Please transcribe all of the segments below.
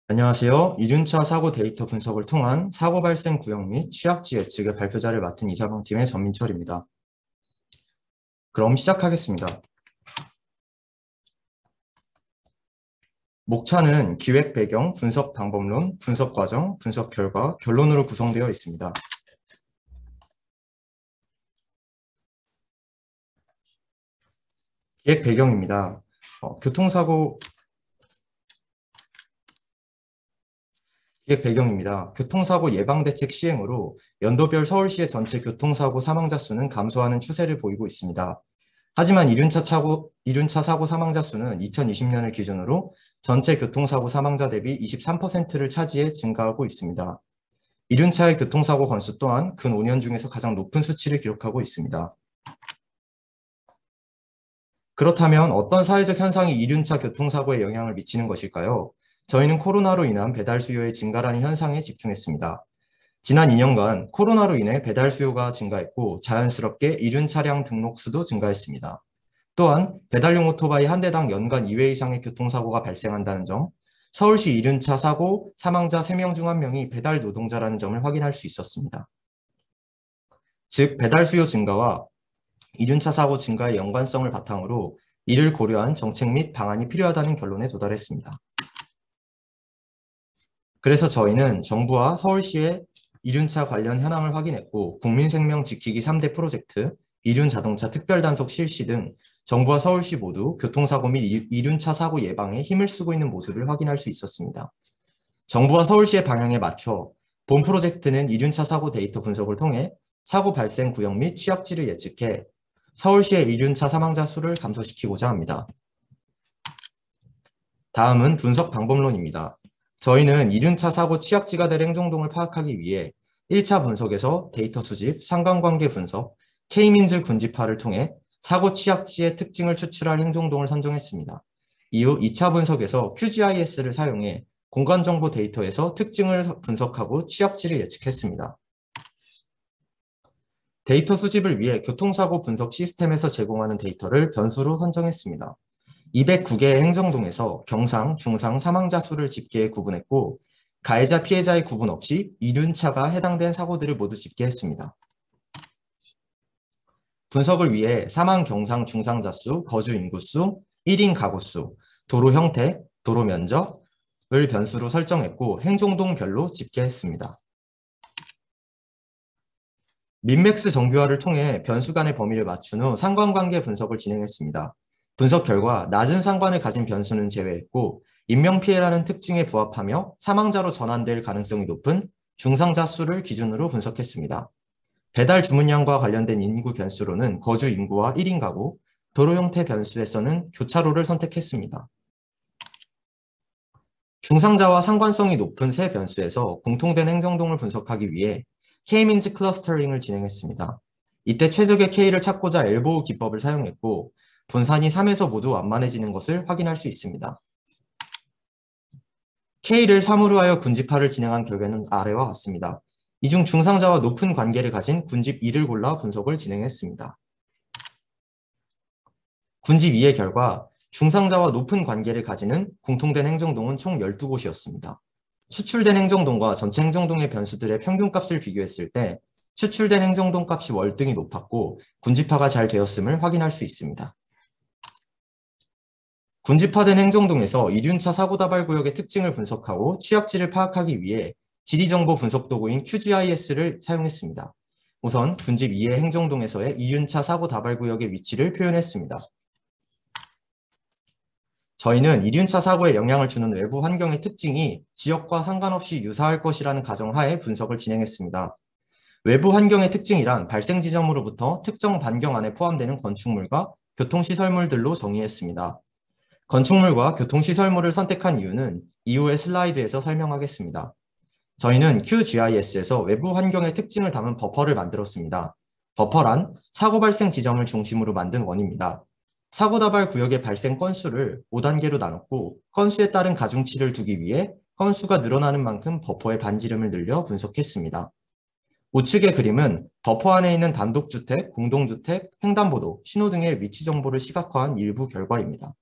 안녕하세요. 이륜차 사고 데이터 분석을 통한 사고 발생 구역 및 취약지 예측의 발표자를 맡은 이사방팀의 전민철입니다. 그럼 시작하겠습니다. 목차는 기획 배경, 분석 방법론, 분석 과정, 분석 결과, 결론으로 구성되어 있습니다. 기획 배경입니다. 교통사고 예방대책 시행으로 연도별 서울시의 전체 교통사고 사망자 수는 감소하는 추세를 보이고 있습니다. 하지만 이륜차 사고 사망자 수는 2020년을 기준으로 전체 교통사고 사망자 대비 23%를 차지해 증가하고 있습니다. 이륜차의 교통사고 건수 또한 근 5년 중에서 가장 높은 수치를 기록하고 있습니다. 그렇다면 어떤 사회적 현상이 이륜차 교통사고에 영향을 미치는 것일까요? 저희는 코로나로 인한 배달 수요의 증가라는 현상에 집중했습니다. 지난 2년간 코로나로 인해 배달 수요가 증가했고 자연스럽게 이륜 차량 등록 수도 증가했습니다. 또한 배달용 오토바이 한 대당 연간 2회 이상의 교통사고가 발생한다는 점, 서울시 이륜차 사고 사망자 3명 중 1명이 배달 노동자라는 점을 확인할 수 있었습니다. 즉, 배달 수요 증가와 이륜차 사고 증가의 연관성을 바탕으로 이를 고려한 정책 및 방안이 필요하다는 결론에 도달했습니다. 그래서 저희는 정부와 서울시의 이륜차 관련 현황을 확인했고 국민생명 지키기 3대 프로젝트, 이륜자동차 특별단속 실시 등 정부와 서울시 모두 교통사고 및 이륜차 사고 예방에 힘을 쓰고 있는 모습을 확인할 수 있었습니다. 정부와 서울시의 방향에 맞춰 본 프로젝트는 이륜차 사고 데이터 분석을 통해 사고 발생 구역 및 취약지를 예측해 서울시의 이륜차 사망자 수를 감소시키고자 합니다. 다음은 분석 방법론입니다. 저희는 이륜차 사고 취약지가 될 행정동을 파악하기 위해 1차 분석에서 데이터 수집, 상관관계 분석, K민즈 군집화를 통해 사고 취약지의 특징을 추출할 행정동을 선정했습니다. 이후 2차 분석에서 QGIS를 사용해 공간정보 데이터에서 특징을 분석하고 취약지를 예측했습니다. 데이터 수집을 위해 교통사고 분석 시스템에서 제공하는 데이터를 변수로 선정했습니다. 209개의 행정동에서 경상, 중상, 사망자 수를 집계해 구분했고 가해자, 피해자의 구분 없이 이륜차가 해당된 사고들을 모두 집계했습니다. 분석을 위해 사망, 경상, 중상자 수, 거주 인구수, 1인 가구 수, 도로 형태, 도로 면적을 변수로 설정했고 행정동별로 집계했습니다. 민맥스 정규화를 통해 변수 간의 범위를 맞춘 후 상관관계 분석을 진행했습니다. 분석 결과 낮은 상관을 가진 변수는 제외했고 인명피해라는 특징에 부합하며 사망자로 전환될 가능성이 높은 중상자 수를 기준으로 분석했습니다. 배달 주문량과 관련된 인구 변수로는 거주 인구와 1인 가구, 도로 형태 변수에서는 교차로를 선택했습니다. 중상자와 상관성이 높은 세 변수에서 공통된 행정동을 분석하기 위해 K-민즈 클러스터링을 진행했습니다. 이때 최적의 K를 찾고자 엘보우 기법을 사용했고 분산이 3에서 모두 완만해지는 것을 확인할 수 있습니다. K를 3으로 하여 군집화를 진행한 결과는 아래와 같습니다. 이 중 중상자와 높은 관계를 가진 군집 2를 골라 분석을 진행했습니다. 군집 2의 결과 중상자와 높은 관계를 가지는 공통된 행정동은 총 12곳이었습니다. 추출된 행정동과 전체 행정동의 변수들의 평균값을 비교했을 때 추출된 행정동 값이 월등히 높았고 군집화가 잘 되었음을 확인할 수 있습니다. 군집화된 행정동에서 이륜차 사고다발 구역의 특징을 분석하고 취약지를 파악하기 위해 지리정보 분석 도구인 QGIS를 사용했습니다. 우선 군집 2의 행정동에서의 이륜차 사고다발 구역의 위치를 표현했습니다. 저희는 이륜차 사고에 영향을 주는 외부 환경의 특징이 지역과 상관없이 유사할 것이라는 가정하에 분석을 진행했습니다. 외부 환경의 특징이란 발생 지점으로부터 특정 반경 안에 포함되는 건축물과 교통시설물들로 정의했습니다. 건축물과 교통시설물을 선택한 이유는 이후의 슬라이드에서 설명하겠습니다. 저희는 QGIS에서 외부 환경의 특징을 담은 버퍼를 만들었습니다. 버퍼란 사고 발생 지점을 중심으로 만든 원입니다. 사고 다발 구역의 발생 건수를 5단계로 나눴고 건수에 따른 가중치를 두기 위해 건수가 늘어나는 만큼 버퍼의 반지름을 늘려 분석했습니다. 우측의 그림은 버퍼 안에 있는 단독주택, 공동주택, 횡단보도, 신호등의 위치 정보를 시각화한 일부 결과입니다.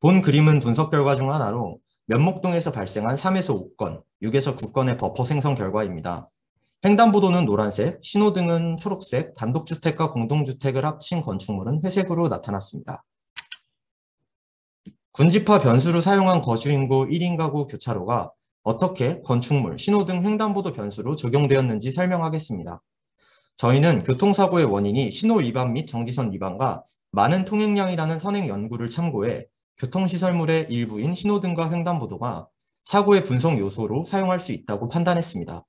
본 그림은 분석 결과 중 하나로 면목동에서 발생한 3에서 5건, 6에서 9건의 버퍼 생성 결과입니다. 횡단보도는 노란색, 신호등은 초록색, 단독주택과 공동주택을 합친 건축물은 회색으로 나타났습니다. 군집화 변수로 사용한 거주인구 1인 가구 교차로가 어떻게 건축물, 신호등, 횡단보도 변수로 적용되었는지 설명하겠습니다. 저희는 교통사고의 원인이 신호 위반 및 정지선 위반과 많은 통행량이라는 선행 연구를 참고해 교통시설물의 일부인 신호등과 횡단보도가 사고의 분석 요소로 사용할 수 있다고 판단했습니다.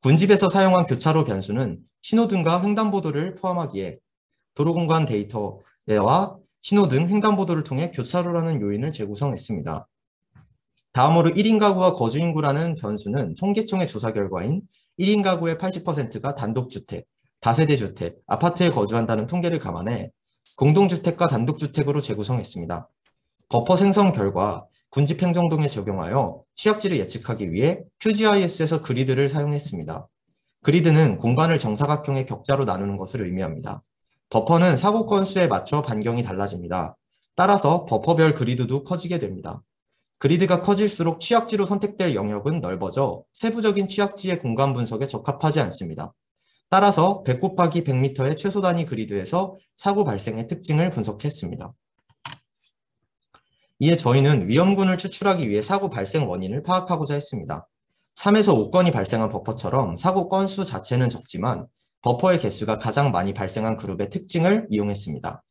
군집에서 사용한 교차로 변수는 신호등과 횡단보도를 포함하기에 도로공간 데이터와 신호등, 횡단보도를 통해 교차로라는 요인을 재구성했습니다. 다음으로 1인 가구와 거주인구라는 변수는 통계청의 조사 결과인 1인 가구의 80%가 단독주택, 다세대 주택, 아파트에 거주한다는 통계를 감안해 공동주택과 단독주택으로 재구성했습니다. 버퍼 생성 결과 군집행정동에 적용하여 취약지를 예측하기 위해 QGIS에서 그리드를 사용했습니다. 그리드는 공간을 정사각형의 격자로 나누는 것을 의미합니다. 버퍼는 사고 건수에 맞춰 반경이 달라집니다. 따라서 버퍼별 그리드도 커지게 됩니다. 그리드가 커질수록 취약지로 선택될 영역은 넓어져 세부적인 취약지의 공간 분석에 적합하지 않습니다. 따라서 100 곱하기 100m의 최소 단위 그리드에서 사고 발생의 특징을 분석했습니다. 이에 저희는 위험군을 추출하기 위해 사고 발생 원인을 파악하고자 했습니다. 3에서 5건이 발생한 버퍼처럼 사고 건수 자체는 적지만 버퍼의 개수가 가장 많이 발생한 그룹의 특징을 이용했습니다.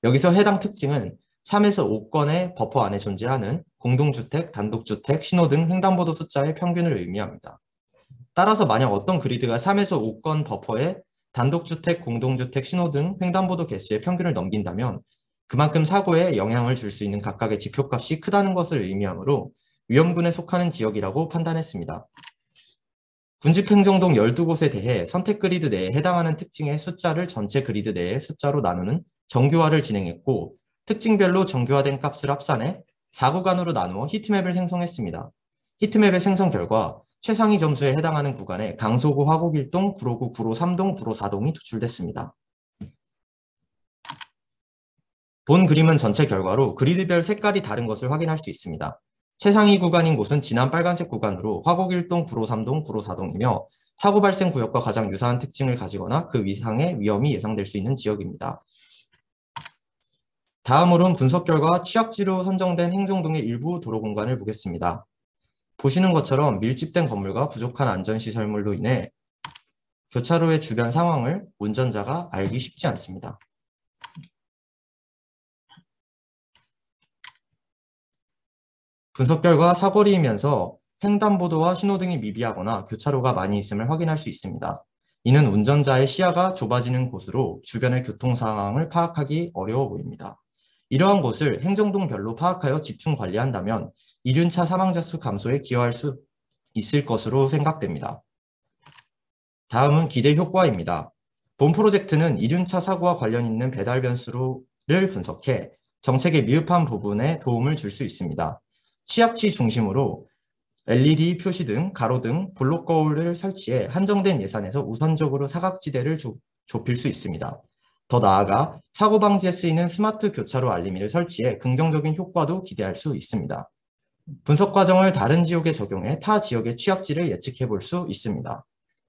여기서 해당 특징은 3에서 5건의 버퍼 안에 존재하는 공동주택, 단독주택, 신호등, 횡단보도 숫자의 평균을 의미합니다. 따라서 만약 어떤 그리드가 3에서 5건 버퍼의 단독주택, 공동주택, 신호등, 횡단보도 개수의 평균을 넘긴다면 그만큼 사고에 영향을 줄 수 있는 각각의 지표값이 크다는 것을 의미하므로 위험군에 속하는 지역이라고 판단했습니다. 군집행정동 12곳에 대해 선택 그리드 내에 해당하는 특징의 숫자를 전체 그리드 내의 숫자로 나누는 정규화를 진행했고 특징별로 정규화된 값을 합산해 4구간으로 나누어 히트맵을 생성했습니다. 히트맵의 생성 결과 최상위 점수에 해당하는 구간에 강서구, 화곡1동, 구로구, 구로 3동, 구로 4동이 도출됐습니다. 본 그림은 전체 결과로 그리드별 색깔이 다른 것을 확인할 수 있습니다. 최상위 구간인 곳은 진한 빨간색 구간으로 화곡 1동, 구로 3동, 구로 4동이며 사고 발생 구역과 가장 유사한 특징을 가지거나 그 이상의 위험이 예상될 수 있는 지역입니다. 다음으로는 분석 결과 취약지로 선정된 행정동의 일부 도로 공간을 보겠습니다. 보시는 것처럼 밀집된 건물과 부족한 안전시설물로 인해 교차로의 주변 상황을 운전자가 알기 쉽지 않습니다. 분석 결과 사거리이면서 횡단보도와 신호등이 미비하거나 교차로가 많이 있음을 확인할 수 있습니다. 이는 운전자의 시야가 좁아지는 곳으로 주변의 교통 상황을 파악하기 어려워 보입니다. 이러한 곳을 행정동별로 파악하여 집중 관리한다면 이륜차 사망자 수 감소에 기여할 수 있을 것으로 생각됩니다. 다음은 기대 효과입니다. 본 프로젝트는 이륜차 사고와 관련 있는 배달 변수를 분석해 정책의 미흡한 부분에 도움을 줄 수 있습니다. 취약지 중심으로 LED 표시등, 가로등, 블록 거울을 설치해 한정된 예산에서 우선적으로 사각지대를 좁힐 수 있습니다. 더 나아가 사고 방지에 쓰이는 스마트 교차로 알림이를 설치해 긍정적인 효과도 기대할 수 있습니다. 분석 과정을 다른 지역에 적용해 타 지역의 취약지를 예측해 볼 수 있습니다.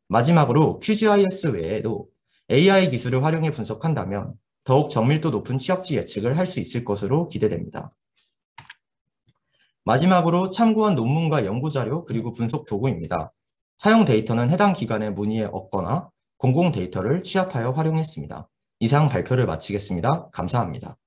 마지막으로 QGIS 외에도 AI 기술을 활용해 분석한다면 더욱 정밀도 높은 취약지 예측을 할 수 있을 것으로 기대됩니다. 마지막으로 참고한 논문과 연구자료 그리고 분석 도구입니다. 사용 데이터는 해당 기관의 문의에 얻거나 공공 데이터를 취합하여 활용했습니다. 이상 발표를 마치겠습니다. 감사합니다.